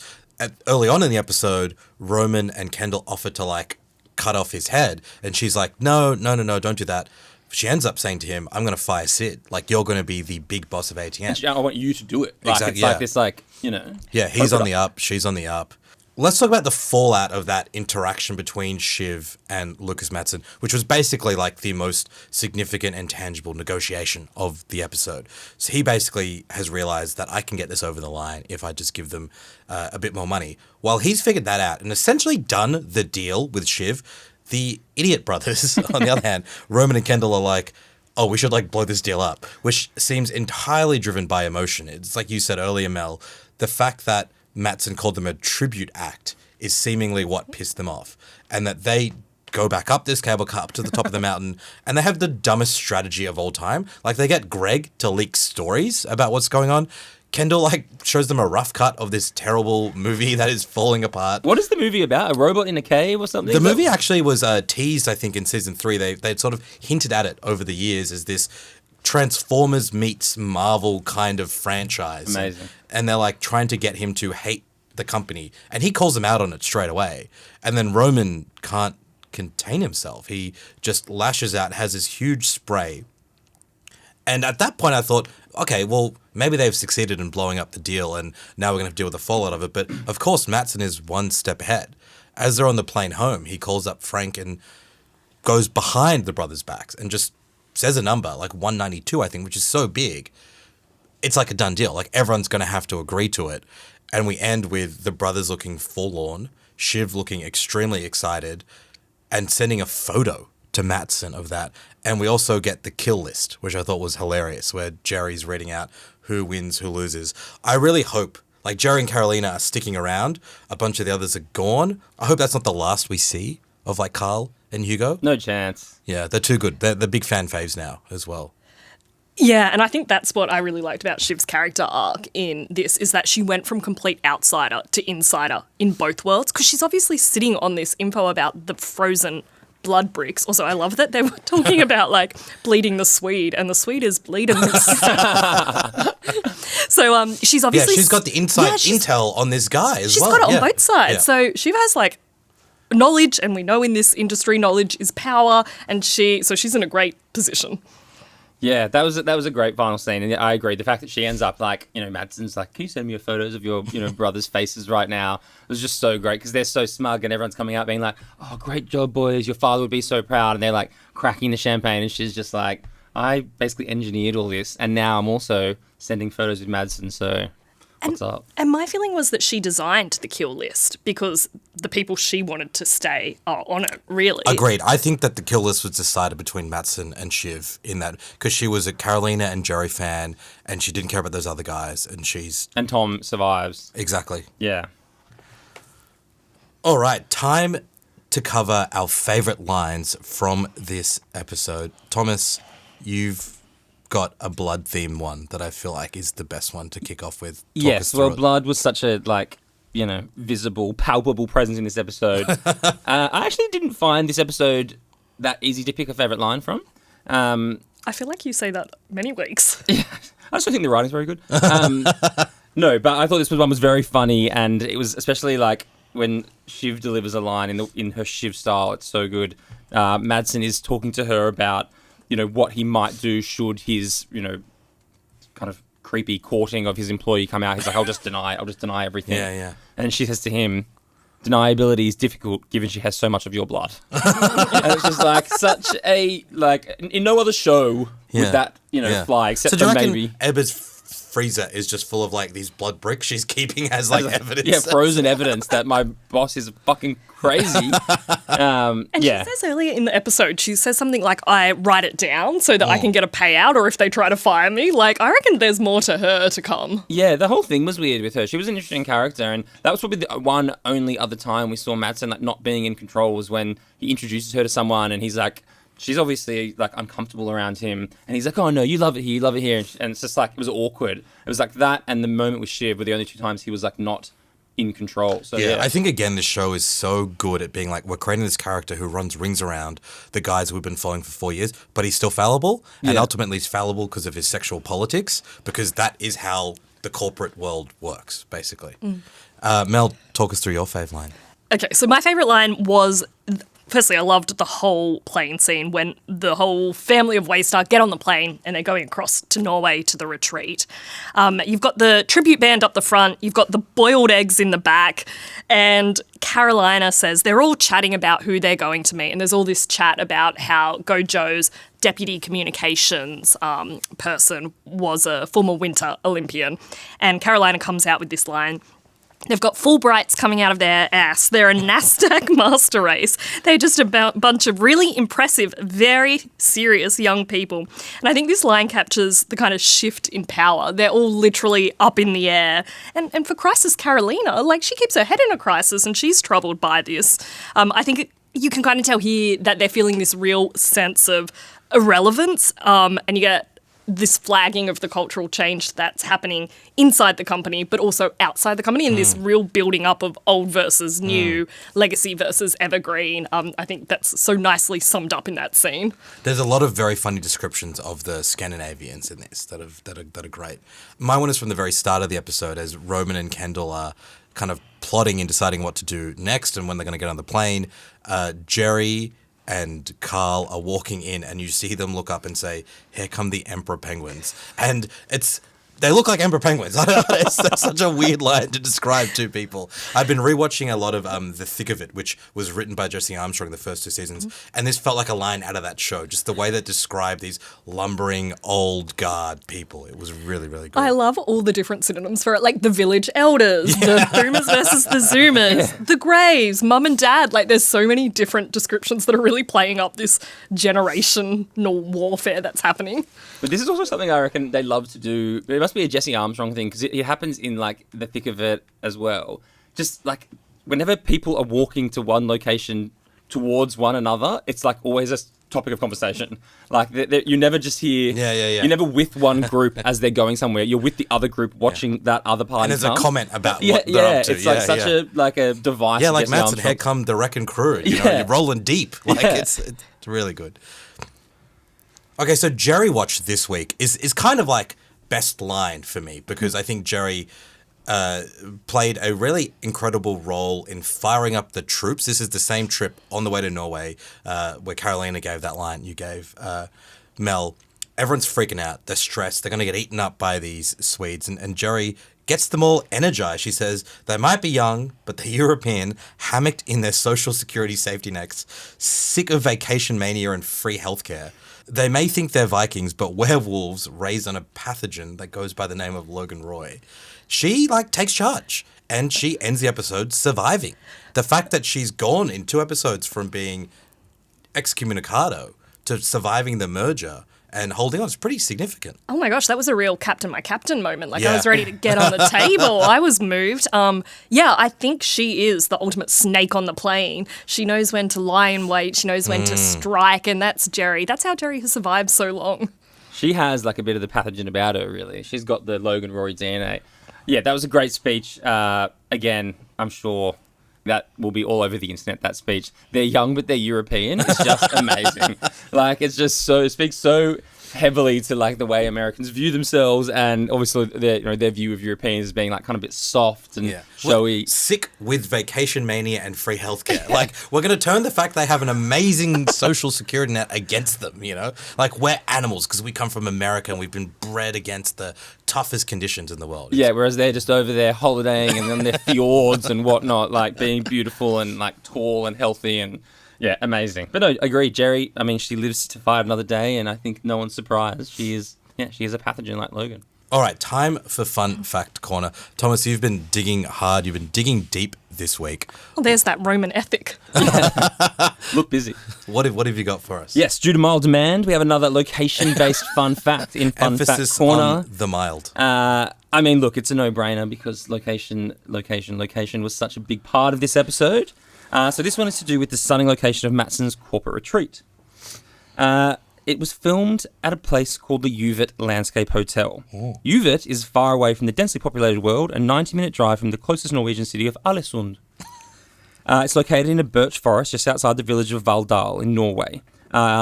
early on in the episode, Roman and Kendall offer to, like, cut off his head, and she's like, no, don't do that. She ends up saying to him, I'm going to fire Sid. Like, you're going to be the big boss of ATN. I want you to do it. Like, Exactly, it's like this, like, you know... Yeah, he's on the up, she's on the up. Let's talk about the fallout of that interaction between Shiv and Lucas Matsson, which was basically like the most significant and tangible negotiation of the episode. So he basically has realized that I can get this over the line if I just give them a bit more money. While he's figured that out and essentially done the deal with Shiv, the idiot brothers, on the other hand, Roman and Kendall are like, oh, we should like blow this deal up, which seems entirely driven by emotion. It's like you said earlier, Mel, the fact that Matsson called them a tribute act is seemingly what pissed them off. And that they go back up this cable car up to the top of the mountain and they have the dumbest strategy of all time. Like, they get Greg to leak stories about what's going on. Kendall, like, shows them a rough cut of this terrible movie that is falling apart. What is the movie about? A robot in a cave or something? The movie actually was teased, I think, in season 3. They'd sort of hinted at it over the years as this Transformers meets Marvel kind of franchise. Amazing. And they're like trying to get him to hate the company. And he calls them out on it straight away. And then Roman can't contain himself. He just lashes out, has this huge spray. And at that point I thought, okay, well, maybe they've succeeded in blowing up the deal and now we're going to have to deal with the fallout of it. But of course, Matsson is one step ahead. As they're on the plane home, he calls up Frank and goes behind the brothers' backs and just says a number, like 192, I think, which is so big. It's like a done deal. Like, everyone's going to have to agree to it. And we end with the brothers looking forlorn, Shiv looking extremely excited, and sending a photo to Matsson of that. And we also get the kill list, which I thought was hilarious, where Jerry's reading out who wins, who loses. I really hope, like, Jerry and Carolina are sticking around. A bunch of the others are gone. I hope that's not the last we see of, like, Carl and Hugo. No chance. Yeah, they're too good. They're the big fan faves now as well. Yeah, and I think that's what I really liked about Shiv's character arc in this, is that she went from complete outsider to insider in both worlds, because she's obviously sitting on this info about the frozen blood bricks. Also, I love that they were talking about, like, bleeding the Swede, and the Swede is bleeding this. So she's obviously... Yeah, she's got the inside intel on this guy as well. She's got it on both sides. Yeah. So Shiv has, like, knowledge, and we know in this industry knowledge is power, and she's in a great position. Yeah, that was a great final scene, and I agree. The fact that she ends up, like, you know, Madsen's like, can you send me your photos of your, you know, brothers' faces right now? It was just so great because they're so smug and everyone's coming out being like, oh, great job, boys. Your father would be so proud. And they're like cracking the champagne, and she's just like, I basically engineered all this, and now I'm also sending photos with Matsson. So what's up? And my feeling was that she designed the kill list because the people she wanted to stay are on it, really. Agreed. I think that the kill list was decided between Matsson and Shiv in that, because she was a Carolina and Jerry fan and she didn't care about those other guys, and she's... And Tom survives. Exactly. Yeah. All right, time to cover our favourite lines from this episode. Thomas, you've got a blood theme one that I feel like is the best one to kick off with. Talk us through it. Blood was such a, like, you know, visible, palpable presence in this episode. I actually didn't find this episode that easy to pick a favourite line from. I feel like you say that many weeks. Yeah, I just don't think the writing's very good. No, but I thought this one was very funny, and it was especially, like, when Shiv delivers a line in her Shiv style, it's so good. Matsson is talking to her about, you know, what he might do should his, you know, kind of creepy courting of his employee come out. He's like, I'll just deny everything. Yeah. And she says to him, deniability is difficult given she has so much of your blood. And it's just like such a, like, in no other show would that, you know, fly, except so do you for reckon maybe... Ebba's freezer is just full of like these blood bricks she's keeping as like evidence. Yeah, frozen evidence that my boss is fucking crazy. And she says earlier in the episode, she says something like, I write it down so that I can get a payout, or if they try to fire me. Like, I reckon there's more to her to come. Yeah, the whole thing was weird with her. She was an interesting character, and that was probably the one only other time we saw Matsson like not being in control was when he introduces her to someone, and he's like, she's obviously like uncomfortable around him, and he's like, "Oh no, you love it here, you love it here," and it's just like it was awkward. It was like that, and the moment with Shiv were the only two times he was like not in control. So yeah, I think again this show is so good at being like, we're creating this character who runs rings around the guys we've been following for 4 years, but he's still fallible, and ultimately he's fallible because of his sexual politics, because that is how the corporate world works, basically. Mel, talk us through your fave line. Okay, so my favourite line was, firstly, I loved the whole plane scene when the whole family of Waystar get on the plane and they're going across to Norway to the retreat. You've got the tribute band up the front, you've got the boiled eggs in the back, and Carolina says they're all chatting about who they're going to meet, and there's all this chat about how Gojo's deputy communications person was a former Winter Olympian, and Carolina comes out with this line. They've got Fulbrights coming out of their ass. They're a NASDAQ master race. They're just a bunch of really impressive, very serious young people. And I think this line captures the kind of shift in power. They're all literally up in the air. And for crisis Carolina, like, she keeps her head in a crisis and she's troubled by this. I think you can kind of tell here that they're feeling this real sense of irrelevance, and you get this flagging of the cultural change that's happening inside the company, but also outside the company, and this real building up of old versus new, legacy versus evergreen. I think that's so nicely summed up in that scene. There's a lot of very funny descriptions of the Scandinavians in this that are great. My one is from the very start of the episode, as Roman and Kendall are kind of plotting and deciding what to do next and when they're going to get on the plane. Jerry and Carl are walking in, and you see them look up and say, "Here come the Emperor Penguins." And they look like Emperor Penguins. I don't know, that's such a weird line to describe two people. I've been rewatching a lot of The Thick of It, which was written by Jesse Armstrong the first two seasons, and this felt like a line out of that show, just the way that described these lumbering, old guard people. It was really, really good. I love all the different synonyms for it, like the village elders, the boomers versus the zoomers, the greys, mum and dad. Like, there's so many different descriptions that are really playing up this generational warfare that's happening. But this is also something I reckon they love to do. It must be a Jesse Armstrong thing, because it happens in like The Thick of It as well. Just like whenever people are walking to one location towards one another, it's like always a topic of conversation. Like you never just hear. You're never with one group as they're going somewhere. You're with the other group watching that other party. And there's come. a comment about what they're up to. It's like such a device. Yeah, like Matsson, here come the wrecking crew. You know, you're rolling deep. Like it's really good. Okay, so Jerry Watch this week is kind of like best line for me, because I think Jerry played a really incredible role in firing up the troops. This is the same trip on the way to Norway where Carolina gave that line you gave, Mel. Everyone's freaking out. They're stressed. They're going to get eaten up by these Swedes. And Jerry gets them all energized. She says, they might be young, but they're European, hammocked in their social security safety nets, sick of vacation mania and free healthcare. They may think they're Vikings, but werewolves raised on a pathogen that goes by the name of Logan Roy. She, takes charge, and she ends the episode surviving. The fact that she's gone in 2 episodes from being excommunicado to surviving the merger and holding on is pretty significant. Oh my gosh, that was a real Captain My Captain moment. I was ready to get on the table. I was moved. I think she is the ultimate snake on the plane. She knows when to lie in wait. She knows when to strike, and that's Jerry. That's how Jerry has survived so long. She has a bit of the pathogen about her, really. She's got the Logan Roy DNA. Yeah, that was a great speech. Again, I'm sure that will be all over the internet, that speech. They're young, but they're European. It's just amazing. It's just it speaks so heavily to the way Americans view themselves, and obviously their view of Europeans as being kind of a bit soft and showy. Sick with vacation mania and free healthcare. We're going to turn the fact they have an amazing social security net against them, we're animals because we come from America and we've been bred against the toughest conditions in the world. Whereas they're just over there holidaying and then their fjords and whatnot, being beautiful and tall and healthy and yeah, amazing. But no, I agree, Jerry. I mean, she lives to fight another day, and I think no one's surprised. She is a pathogen like Logan. All right, time for Fun Fact Corner. Thomas, you've been digging hard. You've been digging deep this week. Well, there's that Roman ethic. Look busy. What have you got for us? Yes, due to mild demand, we have another location-based fun fact in Fun Emphasis Fact Corner. on the mild. I mean, look, it's a no-brainer because location was such a big part of this episode. So this one is to do with the stunning location of Matsson's corporate retreat. It was filmed at a place called the Uvet Landscape Hotel. Oh. Uvet is far away from the densely populated world, a 90-minute drive from the closest Norwegian city of Alesund. It's located in a birch forest just outside the village of Valldal in Norway.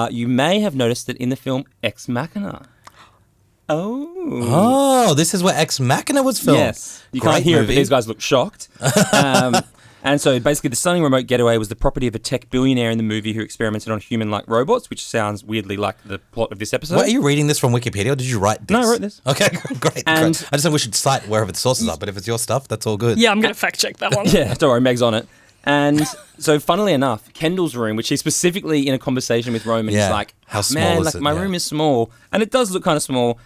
You may have noticed that in the film Ex Machina. Oh, this is where Ex Machina was filmed. Yes. You can't hear it, but these guys look shocked. And so basically the stunning remote getaway was the property of a tech billionaire in the movie who experimented on human-like robots, which sounds weirdly like the plot of this episode. What, are you reading this from Wikipedia or did you write this? No, I wrote this. Okay, great. And- great. I just think we should cite wherever the sources are, but if it's your stuff, that's all good. Yeah, I'm going to fact check that one. Yeah, don't worry, Meg's on it. And so funnily enough, Kendall's room, which he's specifically in a conversation with Roman, Yeah. he's like, How "Oh, small man, is like it?" my Yeah. room is small." And it does look kind of small.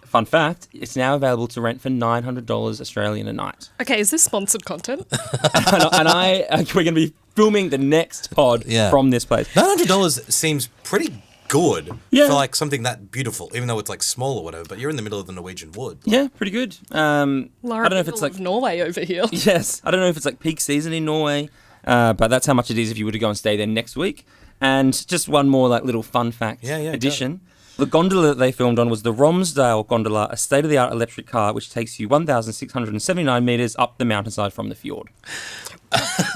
Fun fact, it's now available to rent for $900 Australian a night. Okay, is this sponsored content? and we're going to be filming the next pod Yeah. from this place. $900 seems pretty good Yeah. for like something that beautiful, even though it's like small or whatever, but you're in the middle of the Norwegian wood. Yeah, pretty good. I don't know if it's like Norway over here. Yes, I don't know if it's like peak season in Norway, but that's how much it is if you were to go and stay there next week. And just one more like little fun fact addition. The gondola that they filmed on was the Romsdale gondola, a state-of-the-art electric car which takes you 1,679 metres up the mountainside from the fjord.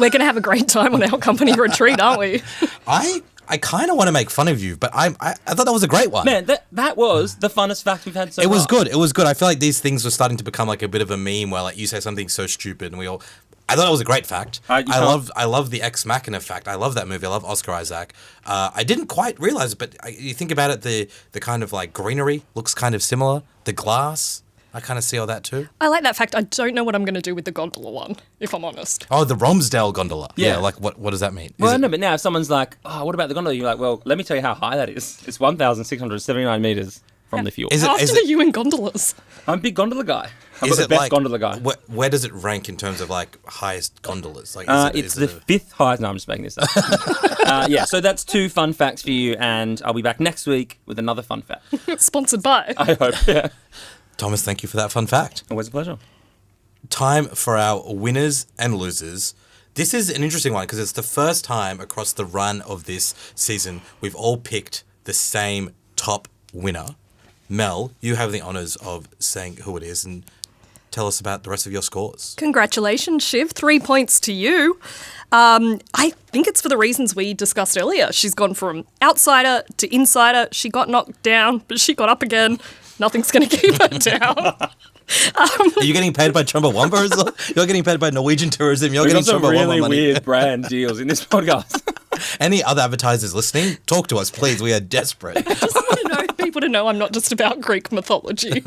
We're going to have a great time on our company retreat, aren't we? I kind of want to make fun of you, but I thought that was a great one. Man, that was the funnest fact we've had so far. It was good. It was good. I feel like these things were starting to become like a bit of a meme where like you say something so stupid and we all... I thought it was a great fact. I love the Ex Machina fact. I love that movie. I love Oscar Isaac. I didn't quite realize it, but you think about it, the kind of like greenery looks kind of similar. The glass, I kind of see all that too. I like that fact. I don't know what I'm going to do with the gondola one, if I'm honest. Oh, the Romsdale gondola. Yeah. Like what does that mean? Well, no, but now if someone's like, "Oh, what about the gondola?" You're like, "Well, let me tell you how high that is. It's 1,679 metres from the fjord." How often are you in gondolas? I'm a big gondola guy. I'm Is the it best like, gondola guy. Where does it rank in terms of like highest gondolas? Like, It's the fifth highest. No, I'm just making this up. Yeah, so that's 2 fun facts for you, and I'll be back next week with another fun fact. Sponsored by. I hope. Yeah. Thomas, thank you for that fun fact. Always a pleasure. Time for our winners and losers. This is an interesting one because it's the first time across the run of this season we've all picked the same top winner. Mel, you have the honours of saying who it is and tell us about the rest of your scores. Congratulations, Shiv. 3 points to you. I think it's for the reasons we discussed earlier. She's gone from outsider to insider. She got knocked down, but she got up again. Nothing's going to keep her down. Are you getting paid by Chumbawamba as well? You're getting paid by Norwegian Tourism. You're We getting got some Chumbawamba really money. weird brand deals in this podcast. Any other advertisers listening? Talk to us, please. We are desperate. I just want to know people to know I'm not just about Greek mythology.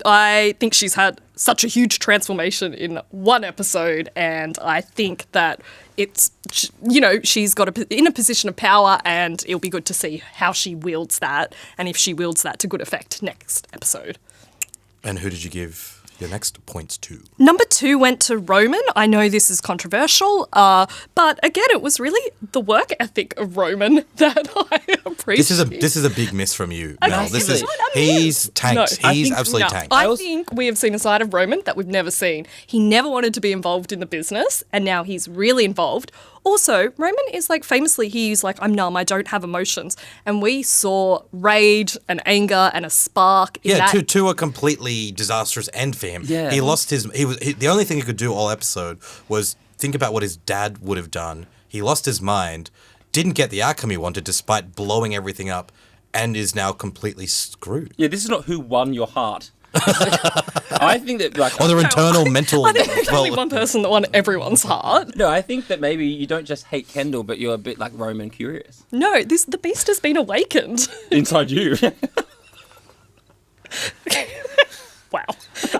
I think she's had such a huge transformation in one episode, and I think that it's, she's got in a position of power, and it'll be good to see how she wields that, and if she wields that to good effect next episode. And who did you give your next points to? Number 2 went to Roman. I know this is controversial, but again, it was really the work ethic of Roman that I appreciate. This is a big miss from you, Mel. This is Massively. he's tanked. No, He's absolutely tanked. I think we have seen a side of Roman that we've never seen. He never wanted to be involved in the business, and now he's really involved. Also, Roman is like famously, he's like, I'm numb, I don't have emotions. And we saw rage and anger and a spark in that. Two a completely disastrous end for him. Yeah. He lost the only thing he could do all episode was think about what his dad would have done. He lost his mind, didn't get the outcome he wanted despite blowing everything up, and is now completely screwed. Yeah, this is not who won your heart. I think that like Or their internal mental... I think there's only one person that won everyone's heart. No, I think that maybe you don't just hate Kendall, but you're a bit like Roman curious. No, the beast has been awakened. Inside you. Wow.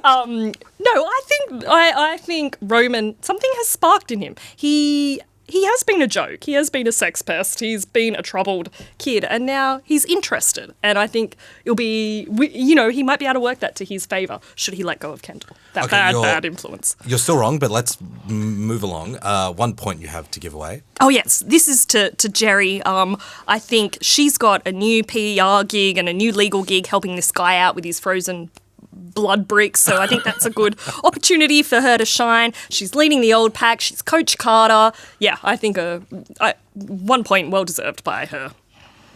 No, I think Roman, something has sparked in him. He he has been a joke. He has been a sex pest. He's been a troubled kid, and now he's interested. And I think it'll be, he might be able to work that to his favour should he let go of Kendall. That bad influence. You're still wrong, but let's move along. 1 point you have to give away. Oh, yes. This is to Jerry. I think she's got a new PR gig and a new legal gig helping this guy out with his frozen blood bricks. So I think that's a good opportunity for her to shine. She's leading the old pack. She's Coach Carter. Yeah, I think 1 point well deserved by her.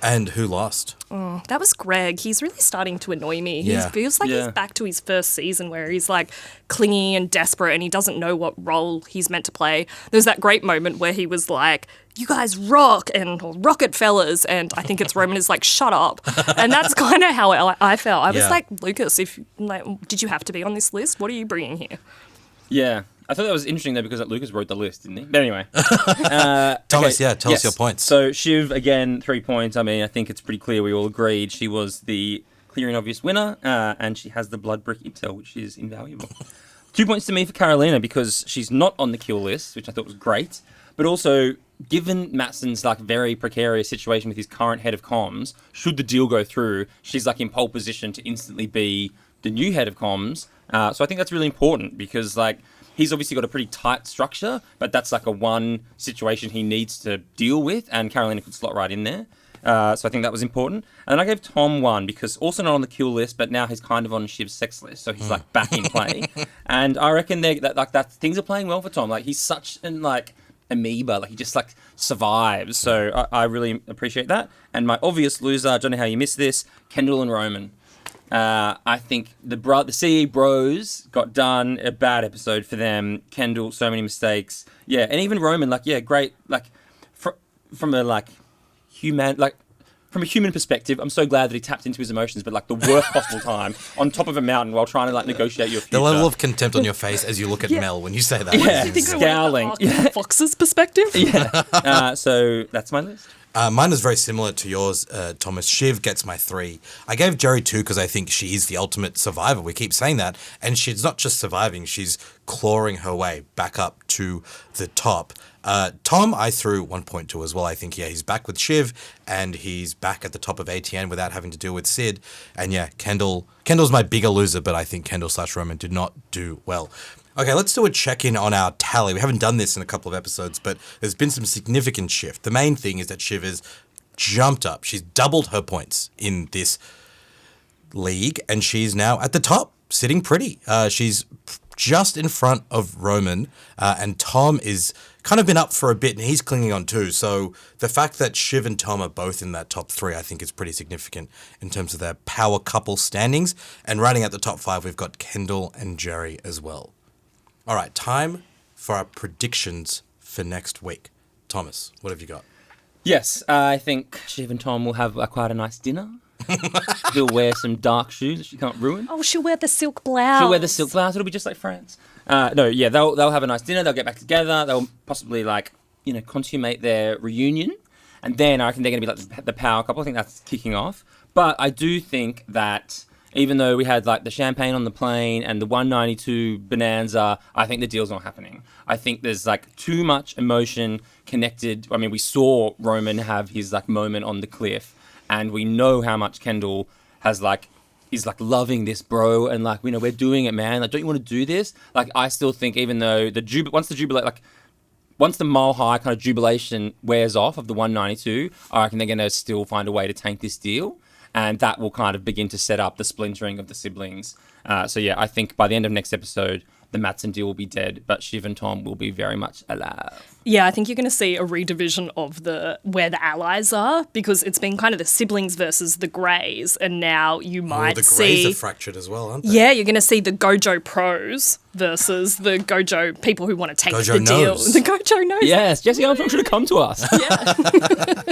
And who lost? That was Greg. He's really starting to annoy me. Yeah. He feels like he's back to his first season where he's like clingy and desperate and he doesn't know what role he's meant to play. There's that great moment where he was like, "You guys rock," and "Rocket fellas," and I think it's Roman is like, "Shut up." And that's kind of how I felt. I was like, Lucas, did you have to be on this list? What are you bringing here? Yeah. I thought that was interesting, though, because Lucas wrote the list, didn't he? But anyway. Tell us your points. So, Shiv, again, 3 points. I mean, I think it's pretty clear we all agreed she was the clear and obvious winner, and she has the blood brick intel, which is invaluable. 2 points to me for Carolina, because she's not on the kill list, which I thought was great. But also, given Matsson's very precarious situation with his current head of comms, should the deal go through, she's in pole position to instantly be the new head of comms. So I think that's really important because he's obviously got a pretty tight structure, but that's a one situation he needs to deal with, and Carolina could slot right in there. So I think that was important. And then I gave Tom 1 because also not on the kill list, but now he's kind of on Shiv's sex list, so he's back in play. And I reckon that things are playing well for Tom. He's such an amoeba, he just survives. So I really appreciate that. And my obvious loser, I don't know how you missed this, Kendall and Roman. I think the CE bros got done, a bad episode for them. Kendall, so many mistakes. Yeah, and even Roman, great, from a from a human perspective, I'm so glad that he tapped into his emotions, but the worst possible time on top of a mountain while trying to negotiate your future. The level of contempt on your face as you look at Mel when you say that. Yeah, scowling. Fox's perspective? Yeah. So that's my list. Mine is very similar to yours, Thomas. Shiv gets my 3. I gave Jerry 2 because I think she is the ultimate survivor. We keep saying that. And she's not just surviving, she's clawing her way back up to the top. Tom, I threw 1 point to as well. I think, he's back with Shiv and he's back at the top of ATN without having to deal with Sid. And Kendall's my bigger loser, but I think Kendall/Roman did not do well. Okay, let's do a check-in on our tally. We haven't done this in a couple of episodes, but there's been some significant shift. The main thing is that Shiv has jumped up. She's doubled her points in this league, and she's now at the top, sitting pretty. She's just in front of Roman, and Tom is kind of been up for a bit, and he's clinging on too. So the fact that Shiv and Tom are both in that top 3, I think is pretty significant in terms of their power couple standings. And running at the top 5, we've got Kendall and Jerry as well. All right, time for our predictions for next week. Thomas, what have you got? Yes, I think Shiv and Tom will have quite a nice dinner. She'll wear some dark shoes that she can't ruin. Oh, she'll wear the silk blouse. It'll be just like France. They'll have a nice dinner. They'll get back together. They'll possibly consummate their reunion, and then I reckon they're going to be the power couple. I think that's kicking off. But I do think that even though we had the champagne on the plane and the 192 bonanza, I think the deal's not happening. I think there's too much emotion connected. I mean, we saw Roman have his moment on the cliff, and we know how much Kendall has is loving this, bro, and we're doing it, man. Don't you want to do this? I still think even though once the mile high kind of jubilation wears off of the 192, I reckon they're going to still find a way to tank this deal. And that will kind of begin to set up the splintering of the siblings. I think by the end of next episode, the Matsson deal will be dead, but Shiv and Tom will be very much alive. Yeah, I think you're going to see a redivision of where the allies are, because it's been kind of the siblings versus the Greys, and now you might see... the Greys are fractured as well, aren't they? Yeah, you're going to see the Gojo pros versus the Gojo people who want to take Gojo the deal. knows. The Gojo knows. Yes, Jesse Armstrong should have come to us. Yeah.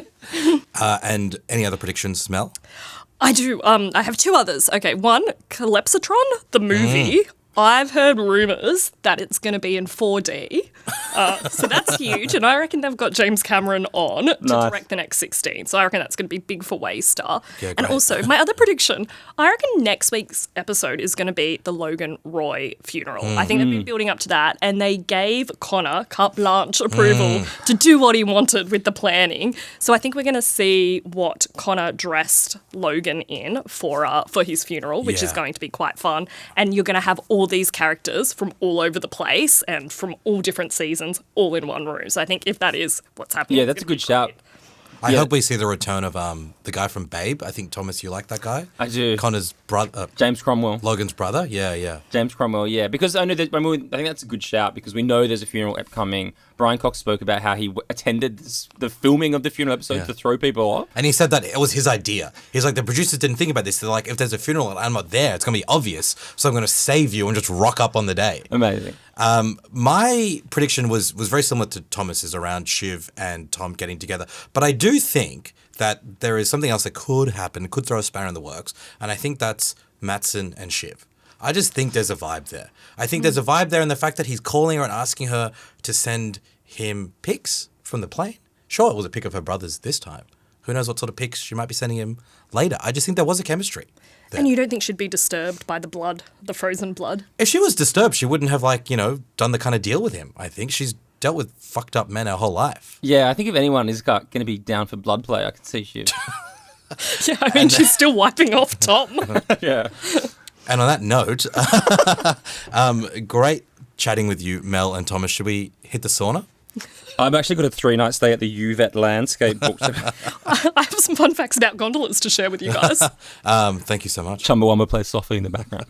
And any other predictions, Mel? I do. I have 2 others. Okay, one, Calypsotron, the movie. I've heard rumours that it's going to be in 4D. So that's huge. And I reckon they've got James Cameron on to direct the next 16. So I reckon that's going to be big for Waystar. Yeah, and great. also, my other prediction, I reckon next week's episode is going to be the Logan Roy funeral. I think they've been building up to that. And they gave Connor carte blanche approval to do what he wanted with the planning. So I think we're going to see what Connor dressed Logan in for his funeral, which is going to be quite fun. And you're going to have all these characters from all over the place and from all different seasons all in one room. So I think if that is what's happening... Yeah, that's a good shout. I hope we see the return of the guy from Babe. I think, Thomas, you like that guy? I do. Connor's brother. James Cromwell. Logan's brother? Yeah. James Cromwell, yeah. Because I know that, I think that's a good shout because we know there's a funeral upcoming. Brian Cox spoke about how he attended the filming of the funeral episode to throw people off. And he said that it was his idea. He's like, the producers didn't think about this. They're like, if there's a funeral and I'm not there, it's going to be obvious. So I'm going to save you and just rock up on the day. Amazing. My prediction was very similar to Thomas's around Shiv and Tom getting together. But I do think that there is something else that could happen, could throw a spanner in the works. And I think that's Matsson and Shiv. I just think there's a vibe there. I think there's a vibe there in the fact that he's calling her and asking her to send him pics from the plane. Sure, it was a pic of her brothers this time. Who knows what sort of pics she might be sending him later. I just think there was a chemistry there. And you don't think she'd be disturbed by the blood, the frozen blood? If she was disturbed, she wouldn't have, done the kind of deal with him. I think she's dealt with fucked up men her whole life. Yeah, I think if anyone is going to be down for blood play, I can see Shiv. Yeah, I mean, she's still wiping off Tom. Yeah. And on that note, great chatting with you, Mel and Thomas. Should we hit the sauna? I've actually got a 3-night stay at the UVet landscape booked. I have some fun facts about gondolas to share with you guys. Thank you so much. Chumbawamba plays softly in the background.